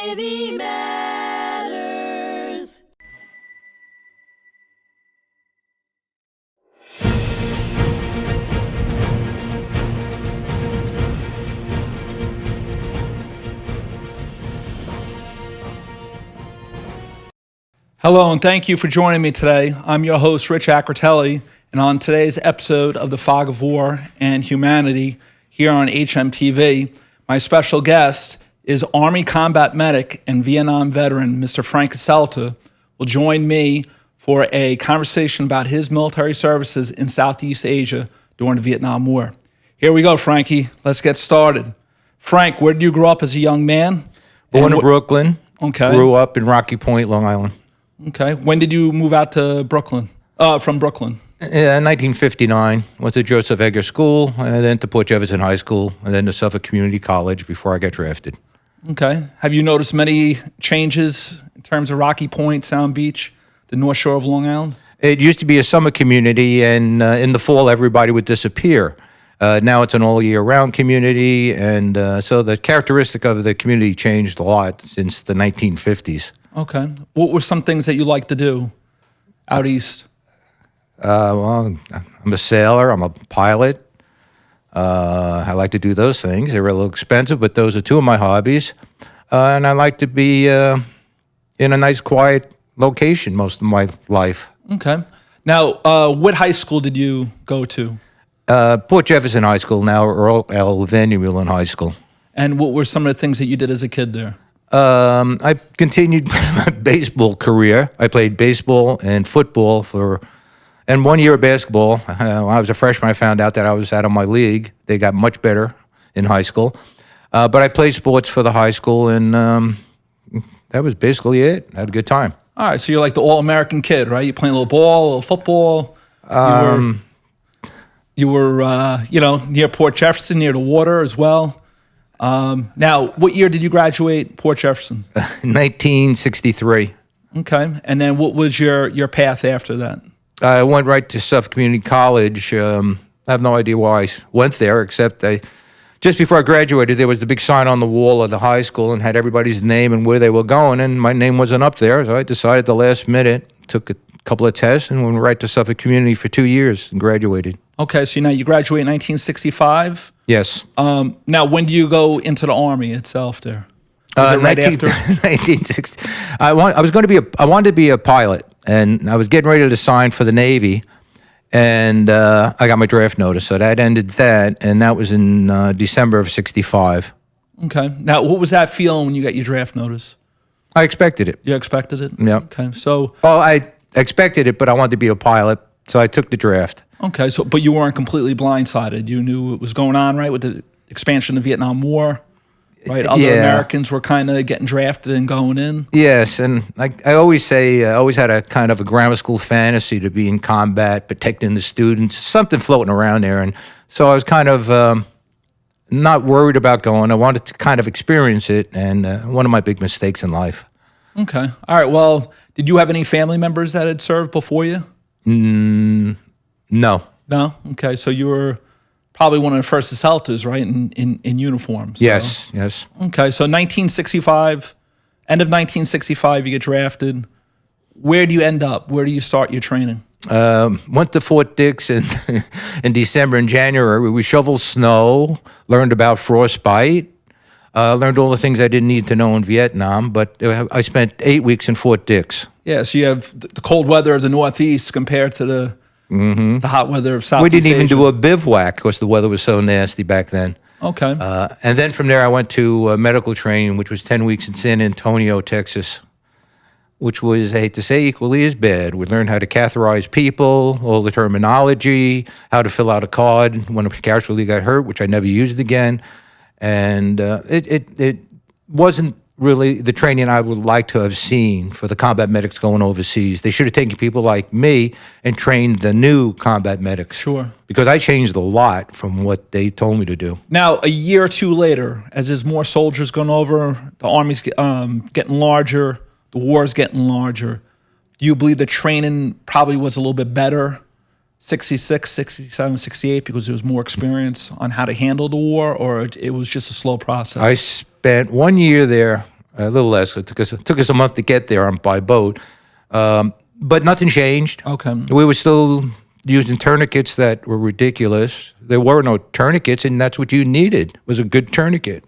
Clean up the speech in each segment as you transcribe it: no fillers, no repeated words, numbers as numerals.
City Matters. Hello, and thank you for joining me today. I'm your host, Richard Acritelli, and on today's episode of The Fog of War and Humanity here on HMTV, my special guest is Army combat medic and Vietnam veteran, Mr. Frank Asselta, will join me for a conversation about his military services in Southeast Asia during the Vietnam War. Here we go, Frankie. Let's get started. Frank, where did you grow up as a young man? Born in Brooklyn. Okay. Grew up in Rocky Point, Long Island. Okay. When did you move out to Brooklyn? From Brooklyn? 1959. Went to Joseph Egger School, and then to Port Jefferson High School, and then to Suffolk Community College before I got drafted. Okay. Have you noticed many changes in terms of Rocky Point, Sound Beach, the North Shore of Long Island? It used to be a summer community, and in the fall, everybody would disappear. Now it's an all-year-round community, and so the characteristic of the community changed a lot since the 1950s. Okay. What were some things that you like to do out east? Well, I'm a sailor. I'm a pilot. I like to do those things. They're a little expensive, but those are two of my hobbies. And I like to be in a nice, quiet location most of my life. Okay. Now, what high school did you go to? Port Jefferson High School, now Earl L. Vandermeulen High School. And what were some of the things that you did as a kid there? I continued my baseball career. I played baseball and football and 1 year of basketball. When I was a freshman, I found out that I was out of my league. They got much better in high school. But I played sports for the high school, and that was basically it. I had a good time. All right, so you're like the all-American kid, right? You playing a little ball, a little football. You were near Port Jefferson, near the water as well. Now, what year did you graduate Port Jefferson? 1963. Okay, and then what was your path after that? I went right to Suffolk Community College. I have no idea why I went there, except just before I graduated, there was the big sign on the wall of the high school and had everybody's name and where they were going, and my name wasn't up there, so I decided the last minute, took a couple of tests, and went right to Suffolk Community for 2 years and graduated. Okay, so now you graduate in 1965? Yes. Now, when do you go into the Army itself there? Was it right after? 1960. I wanted to be a pilot, and I was getting ready to sign for the Navy, and I got my draft notice, so that ended that, and that was in December of 65. Okay. Now, what was that feeling when you got your draft notice? I expected it. You expected it? Yeah. Okay, so... Well, I expected it, but I wanted to be a pilot, so I took the draft. Okay, so but you weren't completely blindsided. You knew what was going on, right, with the expansion of the Vietnam War, right? Other Americans were kind of getting drafted and going in. Yes, and I always say, I always had a kind of a grammar school fantasy to be in combat, protecting the students, something floating around there. And so I was kind of not worried about going. I wanted to kind of experience it, and one of my big mistakes in life. Okay, all right. Well, did you have any family members that had served before you? No. No? Okay, so you were probably one of the first Asseltas, right, in uniform. So. Yes, yes. Okay, so 1965, end of 1965, you get drafted. Where do you end up? Where do you start your training? Went to Fort Dix in December and January. We shoveled snow, learned about frostbite, learned all the things I didn't need to know in Vietnam, but I spent 8 weeks in Fort Dix. Yeah, so you have the cold weather of the Northeast compared to the hot weather of Southeast We didn't even Asia. do a bivouac because the weather was so nasty back then. Okay. And then from there, I went to medical training, which was 10 weeks in San Antonio, Texas, which was, I hate to say, equally as bad. We learned how to catheterize people, all the terminology, how to fill out a card when a casualty got hurt, which I never used again. And it wasn't really the training I would like to have seen for the combat medics going overseas. They should have taken people like me and trained the new combat medics. Sure. Because I changed a lot from what they told me to do. Now, a year or two later, as there's more soldiers going over, the Army's getting larger, the war's getting larger, do you believe the training probably was a little bit better 66, 67, 68 because there was more experience on how to handle the war, or it was just a slow process? I spent 1 year there A little less. It took us a month to get there by boat. But nothing changed. Okay. We were still using tourniquets that were ridiculous. There were no tourniquets, and that's what you needed, was a good tourniquet.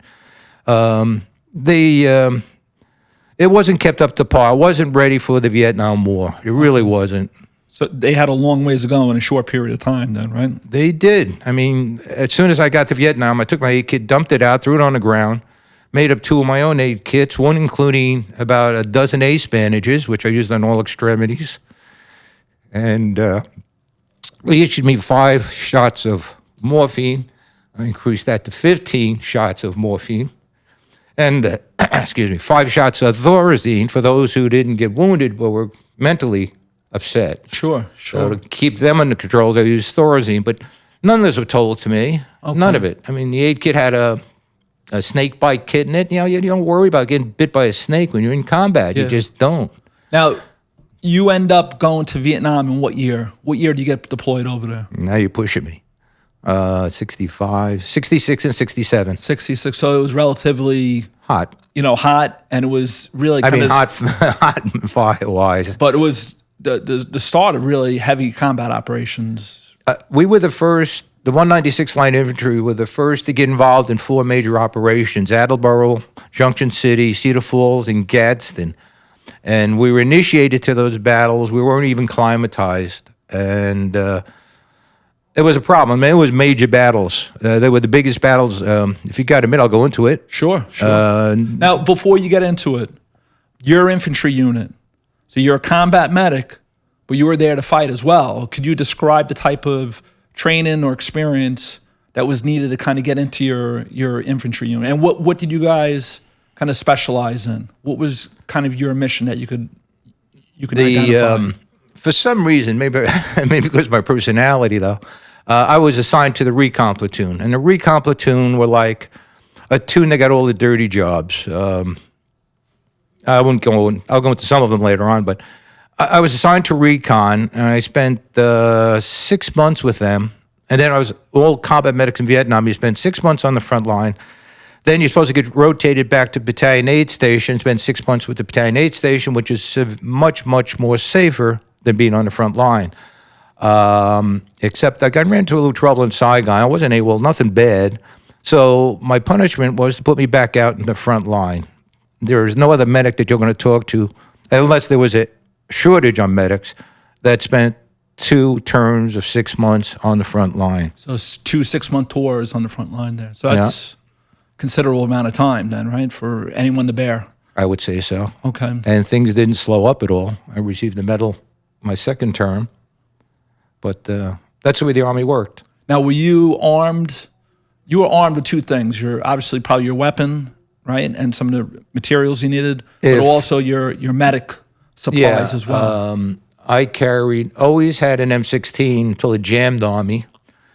It wasn't kept up to par. It wasn't ready for the Vietnam War. It really wasn't. So they had a long ways to go in a short period of time then, right? They did. I mean, as soon as I got to Vietnam, I took my aid kit, dumped it out, threw it on the ground, made up 2 of my own aid kits, one including about a dozen ace bandages, which I used on all extremities. And they issued me 5 shots of morphine. I increased that to 15 shots of morphine. And, 5 shots of Thorazine for those who didn't get wounded but were mentally upset. Sure. So to keep them under control, they used Thorazine. But none of this was told to me. Okay. None of it. I mean, the aid kit had a snake bite kit in it. You know, you don't worry about getting bit by a snake when you're in combat. Yeah. You just don't. Now, you end up going to Vietnam in what year? What year do you get deployed over there? Now you're pushing me. 65, 66 and 67. 66, so it was relatively hot. You know, hot, and it was really kind of hot fire-wise. But it was the start of really heavy combat operations. We were the first, the 196th Line Infantry were the first to get involved in 4 major operations: Attleboro, Junction City, Cedar Falls, and Gadsden. And we were initiated to those battles. We weren't even climatized. And it was a problem. I mean, it was major battles. They were the biggest battles. If you got a minute, I'll go into it. Sure. Now, before you get into it, your infantry unit, so you're a combat medic, but you were there to fight as well. Could you describe the type of training or experience that was needed to kind of get into your infantry unit? And what did you guys kind of specialize in? What was kind of your mission that you could identify? For some reason, maybe because of my personality, though, I was assigned to the recon platoon. And the recon platoon were like a platoon that got all the dirty jobs. I'll go into some of them later on, but I was assigned to recon, and I spent 6 months with them. And then I was all combat medics in Vietnam. You spend 6 months on the front line. Then you're supposed to get rotated back to Battalion Aid Station, spend 6 months with the Battalion Aid Station, which is much, much more safer than being on the front line. Except I ran into a little trouble in Saigon. I wasn't AWOL, nothing bad. So my punishment was to put me back out in the front line. There is no other medic that you're going to talk to, unless there was a shortage on medics, that spent 2 terms of 6 months on the front line. So it's 2 6-month tours on the front line there. So that's considerable amount of time then, right, for anyone to bear? I would say so. Okay. And things didn't slow up at all. I received a medal my second term, but that's the way the Army worked. Now, were you armed? You were armed with 2 things. Obviously probably your weapon, right, and some of the materials you needed, but also your medic supplies as well. I always had an M16 until it jammed on me.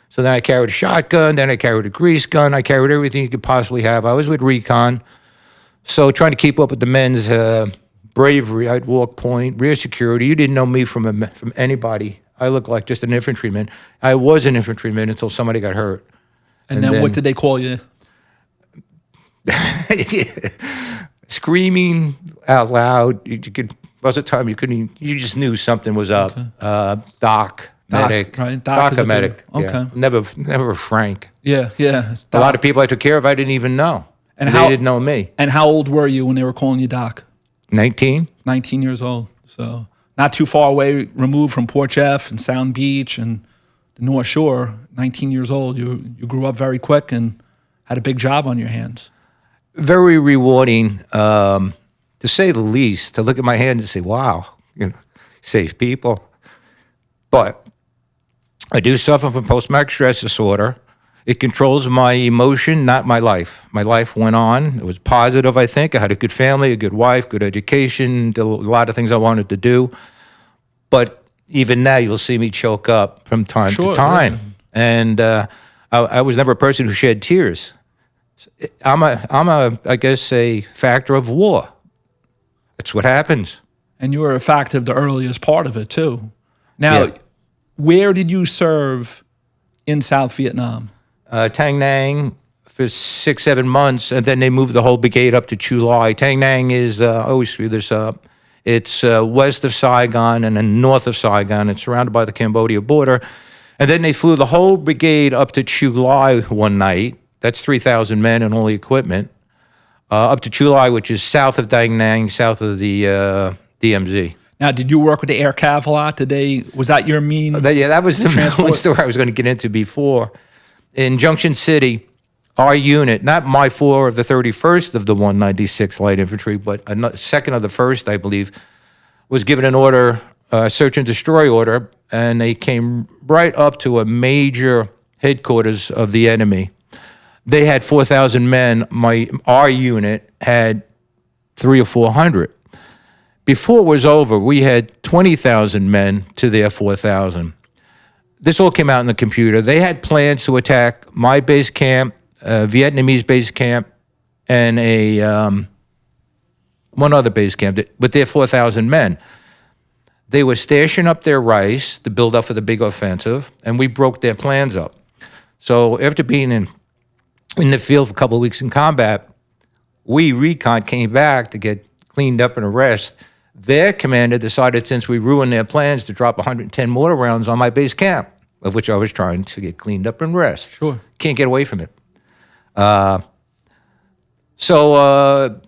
So then I carried a shotgun, then I carried a grease gun, I carried everything you could possibly have. I was with recon, so trying to keep up with the men's bravery, I'd walk point, rear security. You didn't know me from anybody. I looked like just an infantryman. I was an infantryman until somebody got hurt. And then what did they call you? Screaming out loud. You could, most of the time you couldn't, you just knew something was up. Okay. Doc, medic. Right? Doc, a medic. Okay. Yeah. Never Frank. Yeah. A lot of people I took care of I didn't even know. And they didn't know me. And how old were you when they were calling you Doc? 19. 19 years old. So not too far away, removed from Port Jeff and Sound Beach and the North Shore. 19 years old. You grew up very quick and had a big job on your hands. Very rewarding, to say the least, to look at my hands and say, wow, save people. But I do suffer from post-traumatic stress disorder. It controls my emotion, not my life. My life went on. It was positive, I think. I had a good family, a good wife, good education, did a lot of things I wanted to do. But even now, you'll see me choke up from time to time. Yeah. And I was never a person who shed tears. I'm I guess, a factor of war. That's what happens. And you were a factor of the earliest part of it, too. Now, where did you serve in South Vietnam? Thanh Nang, for 6, 7 months, and then they moved the whole brigade up to Chu Lai. Tang Nang is, I always screw this up, it's west of Saigon and then north of Saigon. It's surrounded by the Cambodia border. And then they flew the whole brigade up to Chu Lai one night. That's 3,000 men and all the equipment. Up to Chu Lai, which is south of Da Nang, south of the DMZ. Now, did you work with the air cav a lot? Was that your mean? That was the one story I was going to get into before. In Junction City, our unit, not my floor of the 31st of the 196th Light Infantry, but a second of the 1st, I believe, was given an order, search and destroy order, and they came right up to a major headquarters of the enemy. They had 4,000 men. Our unit had 300 or 400. Before it was over, we had 20,000 men to their 4,000. This all came out in the computer. They had plans to attack my base camp, Vietnamese base camp, and one other base camp with their 4,000 men. They were stashing up their rice to build up for the big offensive, and we broke their plans up. So after being in the field for a couple of weeks in combat, we, recon, came back to get cleaned up and arrest. Their commander decided, since we ruined their plans, to drop 110 mortar rounds on my base camp, of which I was trying to get cleaned up and rest. Sure. Can't get away from it. So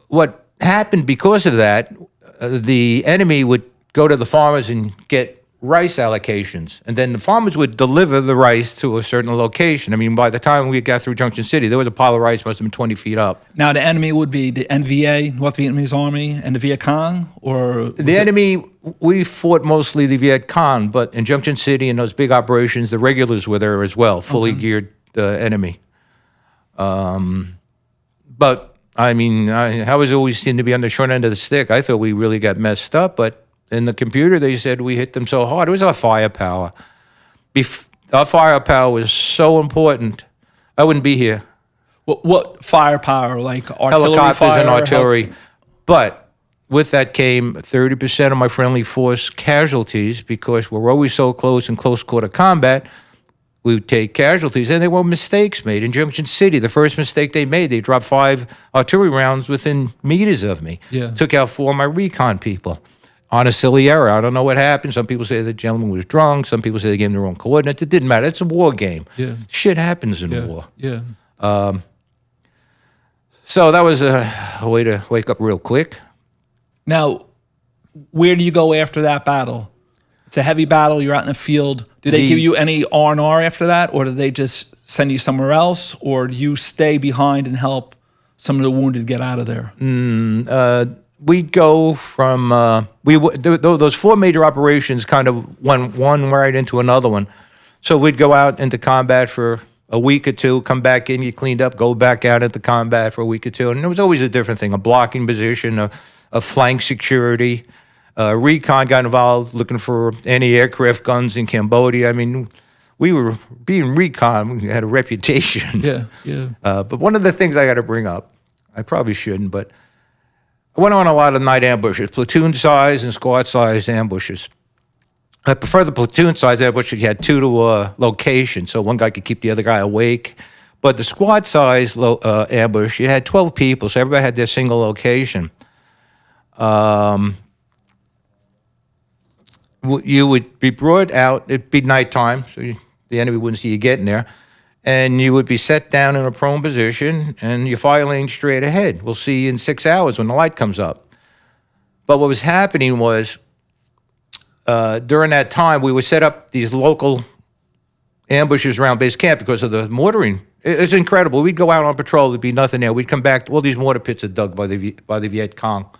what happened because of that, the enemy would go to the farmers and get rice allocations, and then the farmers would deliver the rice to a certain location. I mean, by the time we got through Junction City, there was a pile of rice must have been 20 feet up. Now, the enemy would be the NVA, North Vietnamese Army, and the Viet Cong, or the enemy. We fought mostly the Viet Cong, but in Junction City and those big operations, the regulars were there as well, fully geared enemy. But I mean, I was always seemed to be on the short end of the stick. I thought we really got messed up, but in the computer, they said we hit them so hard. It was our firepower. Our firepower was so important. I wouldn't be here. What firepower? Like artillery Helicopters fire? and artillery. But with that came 30% of my friendly force casualties, because we're always so close in close quarter combat. We would take casualties, and there were mistakes made. In Junction City, the first mistake they made, they dropped 5 artillery rounds within meters of me. Yeah. Took out 4 of my recon people. On a silly error. I don't know what happened. Some people say the gentleman was drunk. Some people say they gave him the wrong coordinates. It didn't matter. It's a war game. Yeah. Shit happens in war. Yeah. So that was a way to wake up real quick. Now, where do you go after that battle? It's a heavy battle. You're out in the field. Do they give you any R&R after that, or do they just send you somewhere else, or do you stay behind and help some of the wounded get out of there? We'd go from those 4 major operations kind of went one right into another one. So we'd go out into combat for a week or two, come back in, get cleaned up, go back out into combat for a week or two, and it was always a different thing: a blocking position, a flank security. Recon got involved looking for anti-aircraft guns in Cambodia. I mean, we were being recon. We had a reputation. Yeah. But one of the things I got to bring up, I probably shouldn't, but I went on a lot of night ambushes, platoon size and squad size ambushes. I prefer the platoon size ambush. You had 2 to a location, so one guy could keep the other guy awake. But the squad size ambush, you had 12 people, so everybody had their single location. You would be brought out. It'd be nighttime, so the enemy wouldn't see you getting there. And you would be set down in a prone position, and your fire lane straight ahead. We'll see you in 6 hours when the light comes up. But what was happening was, during that time, we would set up these local ambushes around base camp because of the mortaring. It's incredible. We'd go out on patrol. There'd be nothing there. We'd come back. All these mortar pits are dug by the Viet Cong,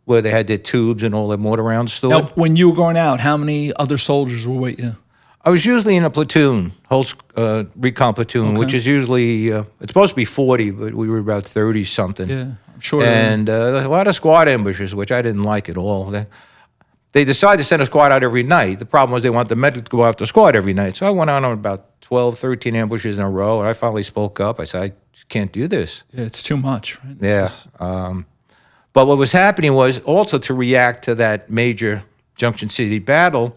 where they had their tubes and all their mortar rounds stored. Now, when you were going out, how many other soldiers were with you? I was usually in a platoon, whole recon platoon, which is usually, it's supposed to be 40, but we were about 30-something. Yeah, I'm sure. And a lot of squad ambushes, which I didn't like at all. They decided to send a squad out every night. The problem was they want the medic to go out the squad every night. So I went out on about 12, 13 ambushes in a row, and I finally spoke up. I said, I just can't do this. Yeah, it's too much, right? Yeah. But what was happening was also to react to that major Junction City battle,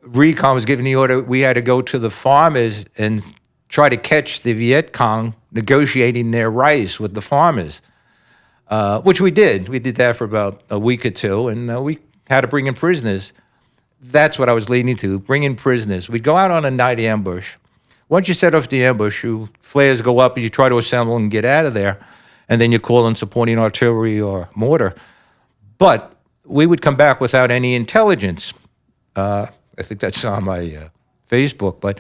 recon was giving the order we had to go to the farmers and try to catch the Viet Cong negotiating their rice with the farmers, which we did. We did that for about a week or two, and we had to bring in prisoners. That's what I was leading to, bring in prisoners. We'd go out on a night ambush. Once you set off the ambush, flares go up and you try to assemble and get out of there, and then you call in supporting artillery or mortar. But we would come back without any intelligence. I think that's on my Facebook, but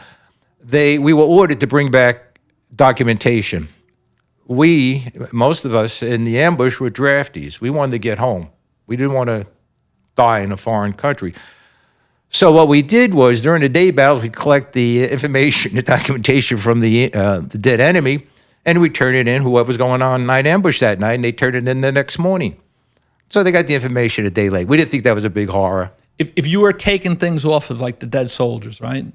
we were ordered to bring back documentation. Most of us in the ambush were draftees. We wanted to get home. We didn't want to die in a foreign country. So what we did was, during the day battles, we collect the information, the documentation from the dead enemy, and we turn it in, whoever was going on night ambush that night, and they turn it in the next morning. So they got the information a day late. We didn't think that was a big horror. If you were taking things off of like the dead soldiers, right?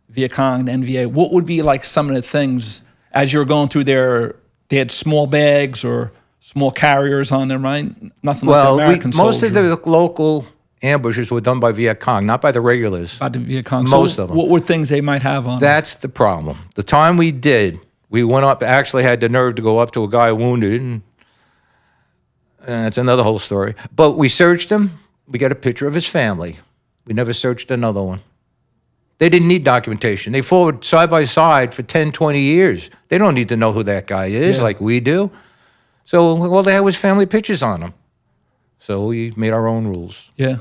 Viet Cong, the NVA, what would be like some of the things as you were going through there? They had small bags or small carriers on them, right? Nothing like the American soldier. Most of the local ambushes were done by Viet Cong, not by the regulars. By the Viet Cong. Most of them. What were things they might have on That's the problem. The time we did, we went up, actually had the nerve to go up to a guy wounded, and that's another whole story. But we searched him. We got a picture of his family. We never searched another one. They didn't need documentation. They fought side by side for 10, 20 years. They don't need to know who that guy is like we do. So all they had was family pictures on them. So we made our own rules. Yeah.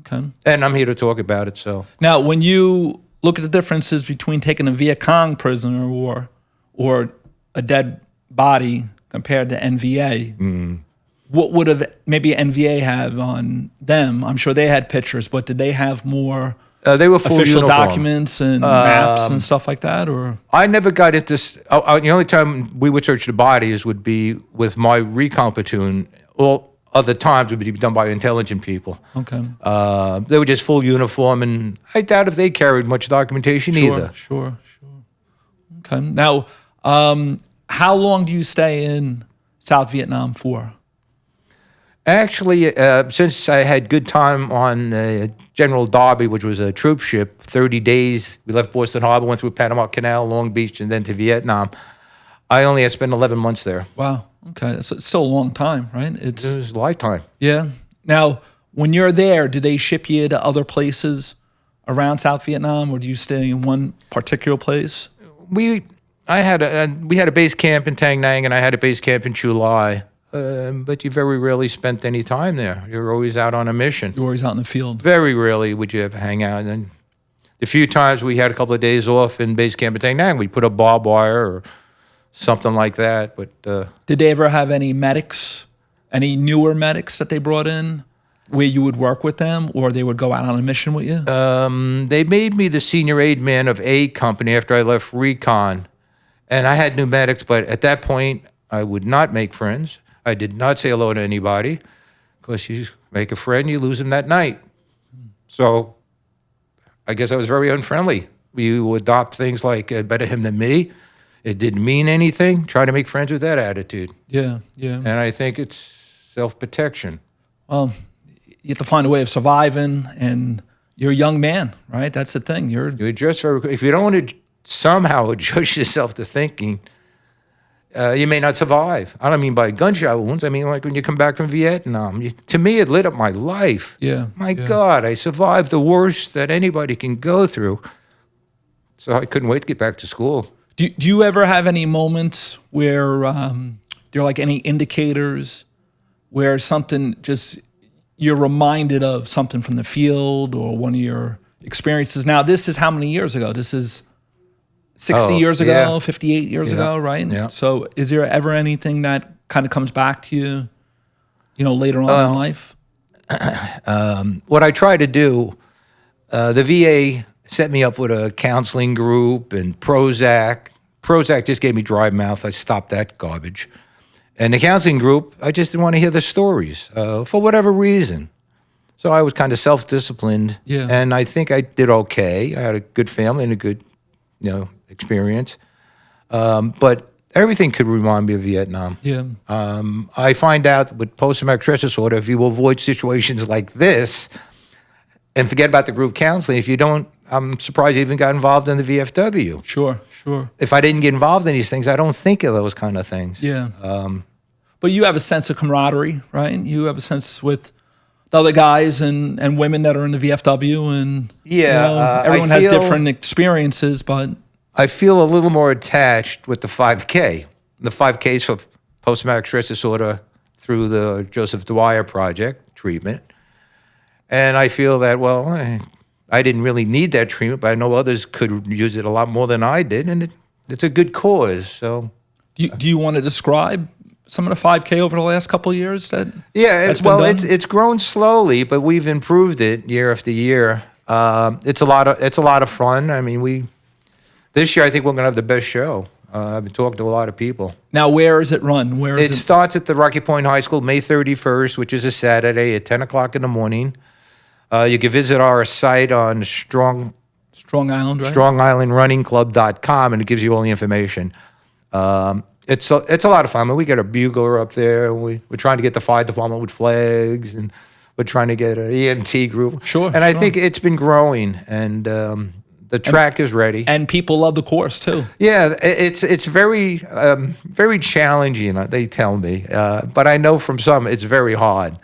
Okay. And I'm here to talk about it, so. Now, when you look at the differences between taking a Viet Cong prisoner or a dead body compared to NVA, what would have maybe NVA have on them? I'm sure they had pictures, but did they have more they were full official uniform. Documents and maps and stuff like that? Or I never got into the only time we would search the bodies would be with my recon platoon. All other times would be done by intelligent people. Okay. They were just full uniform, and I doubt if they carried much documentation either. Sure. Okay. Now, how long do you stay in South Vietnam for? Actually, since I had good time on General Darby, which was a troop ship, 30 days. We left Boston Harbor, went through Panama Canal, Long Beach, and then to Vietnam. I only had spent 11 months there. Wow. Okay. It's still a long time, right? It was a lifetime. Yeah. Now, when you're there, do they ship you to other places around South Vietnam, or do you stay in one particular place? We had a base camp in Tang Nang, and I had a base camp in Chu Lai. But you very rarely spent any time there. You're always out on a mission. You're always out in the field. Very rarely would you ever hang out. And the few times we had a couple of days off in base camp in Tang Nang, we'd put up barbed wire or something like that. But did they ever have any medics, any newer medics that they brought in where you would work with them, or they would go out on a mission with you? They made me the senior aid man of A Company after I left Recon. And I had new medics, but at that point, I would not make friends. I did not say hello to anybody, because you make a friend, you lose him that night. So I guess I was very unfriendly. You adopt things like better him than me. It didn't mean anything. Try to make friends with that attitude. Yeah. And I think it's self-protection. Well, you have to find a way of surviving, and you're a young man, right? That's the thing. You adjust if you don't want to somehow adjust yourself to thinking, you may not survive. I don't mean by gunshot wounds. I mean like when you come back from Vietnam. To me, it lit up my life. Yeah. My God, I survived the worst that anybody can go through. So I couldn't wait to get back to school. Do you ever have any moments where there are like any indicators where something just, you're reminded of something from the field or one of your experiences? Now, this is how many years ago? This is 60 years ago, 58 years ago, right? Yeah. So is there ever anything that kind of comes back to you, later on in life? What I try to do, the VA set me up with a counseling group and Prozac. Prozac just gave me dry mouth. I stopped that garbage. And the counseling group, I just didn't want to hear the stories for whatever reason. So I was kind of self-disciplined. Yeah. And I think I did okay. I had a good family and a good, experience. But everything could remind me of Vietnam. Yeah. I find out with post-traumatic stress disorder, if you avoid situations like this and forget about the group counseling, if you don't, I'm surprised you even got involved in the VFW. Sure. Sure. If I didn't get involved in these things, I don't think of those kind of things. Yeah. But you have a sense of camaraderie, right? You have a sense with the other guys and women that are in the VFW, and everyone has different experiences, but I feel a little more attached with the 5K. The 5K is for post-traumatic stress disorder through the Joseph Dwyer Project treatment. And I feel that, well, I didn't really need that treatment, but I know others could use it a lot more than I did, and it's a good cause. So, do you want to describe some of the 5K over the last couple of years? It's grown slowly, but we've improved it year after year. It's a lot of fun. I mean, this year I think we're going to have the best show. I've been talking to a lot of people. Now, where is it run? It starts at the Rocky Point High School, May 31st, which is a Saturday at 10 o'clock in the morning. You can visit our site on Strong Island, right? StrongIslandRunningClub.com, and it gives you all the information. It's a lot of fun. I mean, we got a bugler up there. We're trying to get the fire department with flags, and we're trying to get an EMT group. Sure. And I think it's been growing, and the track is ready. And people love the course too. Yeah, it's very very challenging. They tell me, but I know from some it's very hard.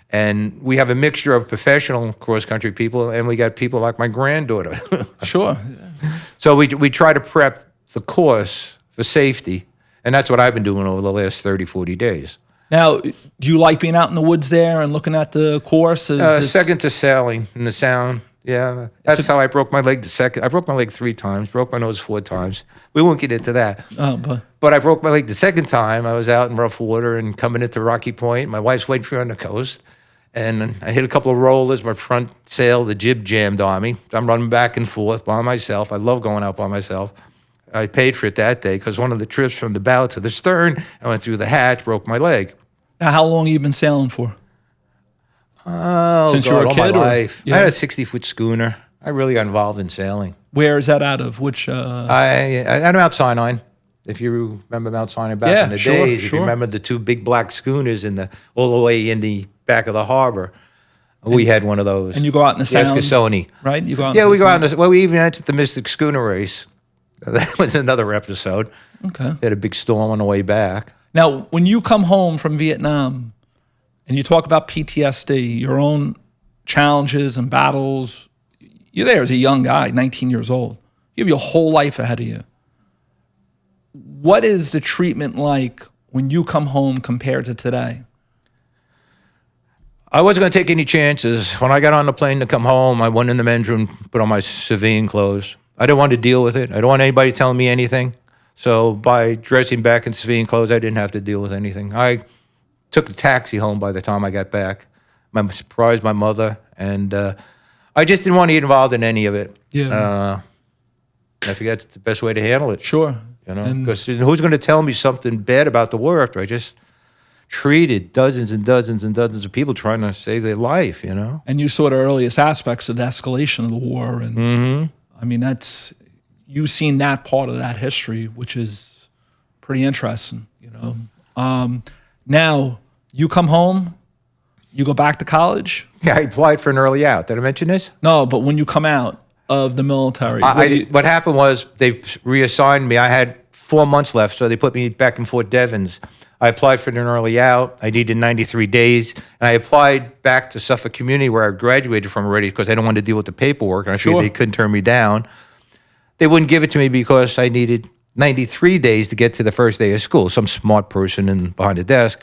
And we have a mixture of professional cross-country people, and we got people like my granddaughter. Sure. So we try to prep the course for safety, and that's what I've been doing over the last 30, 40 days. Now, do you like being out in the woods there and looking at the course? Second to sailing in the Sound. Yeah, that's how I broke my leg I broke my leg 3 times, broke my nose 4 times. We won't get into that. But I broke my leg the second time. I was out in rough water and coming into Rocky Point. My wife's waiting for me on the coast. And I hit a couple of rollers. My front sail, the jib jammed on me. I'm running back and forth by myself. I love going out by myself. I paid for it that day because one of the trips from the bow to the stern, I went through the hatch, broke my leg. Now, how long have you been sailing for? Since you were a kid? All my life. Yeah. I had a 60-foot schooner. I really got involved in sailing. Where is that out of? Which? I'm Mount Sinai. If you remember Mount Sinai back in the days, if you remember the 2 big black schooners all the way in the back of the harbor, we had one of those. And you go out in the Sound, right? You go out. Yeah, we go out. We even entered the Mystic Schooner Race. That was another episode. Okay. They had a big storm on the way back. Now, when you come home from Vietnam, and you talk about PTSD, your own challenges and battles, you're there as a young guy, 19 years old. You have your whole life ahead of you. What is the treatment like when you come home compared to today? I wasn't going to take any chances. When I got on the plane to come home, I went in the men's room, put on my civilian clothes. I didn't want to deal with it. I don't want anybody telling me anything. So by dressing back in civilian clothes, I didn't have to deal with anything. I took a taxi home by the time I got back. I surprised my mother, and I just didn't want to get involved in any of it. Yeah. I think that's the best way to handle it. Sure. Because who's going to tell me something bad about the war after I just treated dozens and dozens and dozens of people trying to save their life, And you saw the earliest aspects of the escalation of the war. And I mean, you've seen that part of that history, which is pretty interesting, Now, you come home, you go back to college? Yeah, I applied for an early out. Did I mention this? No, but when you come out of the military. What happened was they reassigned me. I had 4 months left, so they put me back in Fort Devens. I applied for an early out. I needed 93 days, and I applied back to Suffolk Community where I graduated from already because I didn't want to deal with the paperwork, and I figured they couldn't turn me down. They wouldn't give it to me because I needed 93 days to get to the first day of school, some smart person behind the desk.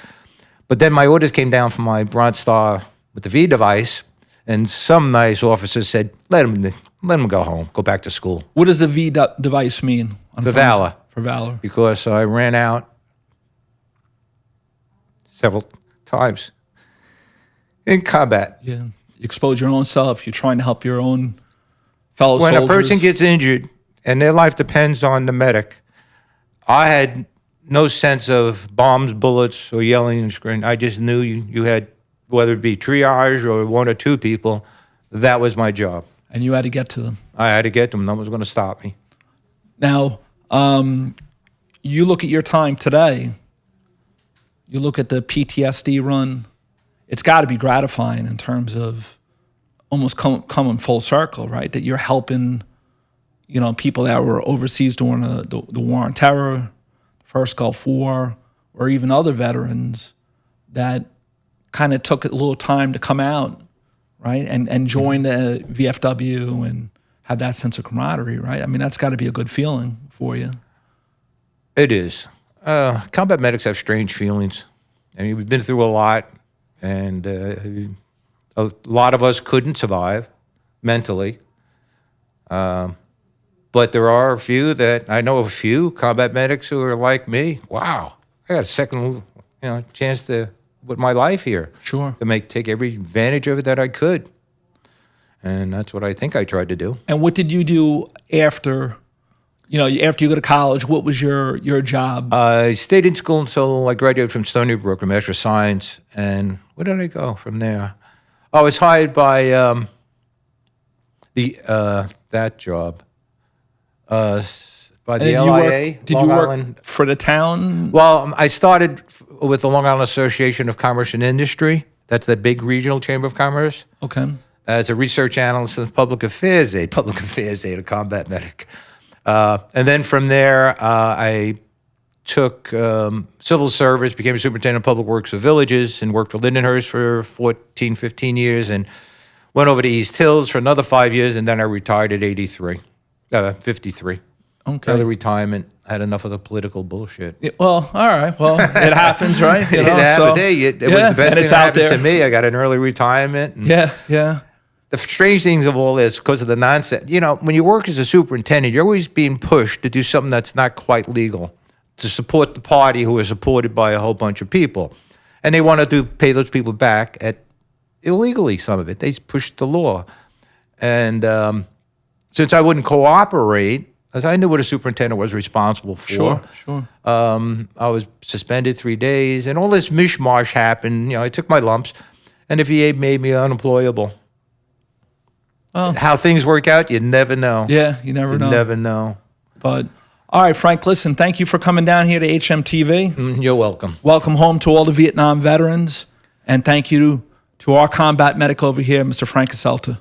But then my orders came down from my Bronze Star with the V device, and some nice officer said, let him go home, go back to school. What does the V device mean? For valor. For valor. Because I ran out several times in combat. Yeah. You expose your own self. You're trying to help your own fellow soldiers. When a person gets injured and their life depends on the medic, I had no sense of bombs, bullets, or yelling and screaming. I just knew you had, whether it be triage or 1 or 2 people, that was my job. And you had to get to them. I had to get to them. No one was going to stop me. Now, you look at your time today, you look at the PTSD run, it's got to be gratifying in terms of almost coming full circle, right? That you're helping people that were overseas during the War on Terror, first Gulf War, or even other veterans that kind of took a little time to come out, right, and join the VFW and have that sense of camaraderie, right? I mean, that's got to be a good feeling for you. It is. Combat medics have strange feelings. I mean, we've been through a lot, and a lot of us couldn't survive mentally. But there are a few that I know of, a few combat medics who are like me. Wow, I got a second, chance to with my life here. Sure. To take every advantage of it that I could, and that's what I think I tried to do. And what did you do after? After you go to college, what was your job? I stayed in school until I graduated from Stony Brook, a Master of Science. And where did I go from there? I was hired by that job. By the LIA. Did you work for the town? Well, I started with the Long Island Association of Commerce and Industry. That's the big regional chamber of commerce. Okay. As a research analyst in public affairs aid, a combat medic. And then from there, I took civil service, became a superintendent of public works of villages, and worked for Lindenhurst for 14, 15 years, and went over to East Hills for another 5 years, and then I retired at 53. Okay. Another retirement. I had enough of the political bullshit. Yeah, well, all right. Well, it happens, right? It happened. It was the best thing that happened to me. I got an early retirement. And yeah. the strange things of all this, because of the nonsense, when you work as a superintendent, you're always being pushed to do something that's not quite legal, to support the party who is supported by a whole bunch of people. And they want to pay those people back illegally, some of it. They pushed the law. And since I wouldn't cooperate, as I knew what a superintendent was responsible for. Sure. I was suspended 3 days, and all this mishmash happened. I took my lumps, and the VA made me unemployable. Oh. How things work out, you never know. Yeah, you never know. Never know. But, all right, Frank, listen, thank you for coming down here to HMTV. You're welcome. Welcome home to all the Vietnam veterans, and thank you to our combat medic over here, Mr. Frank Asselta.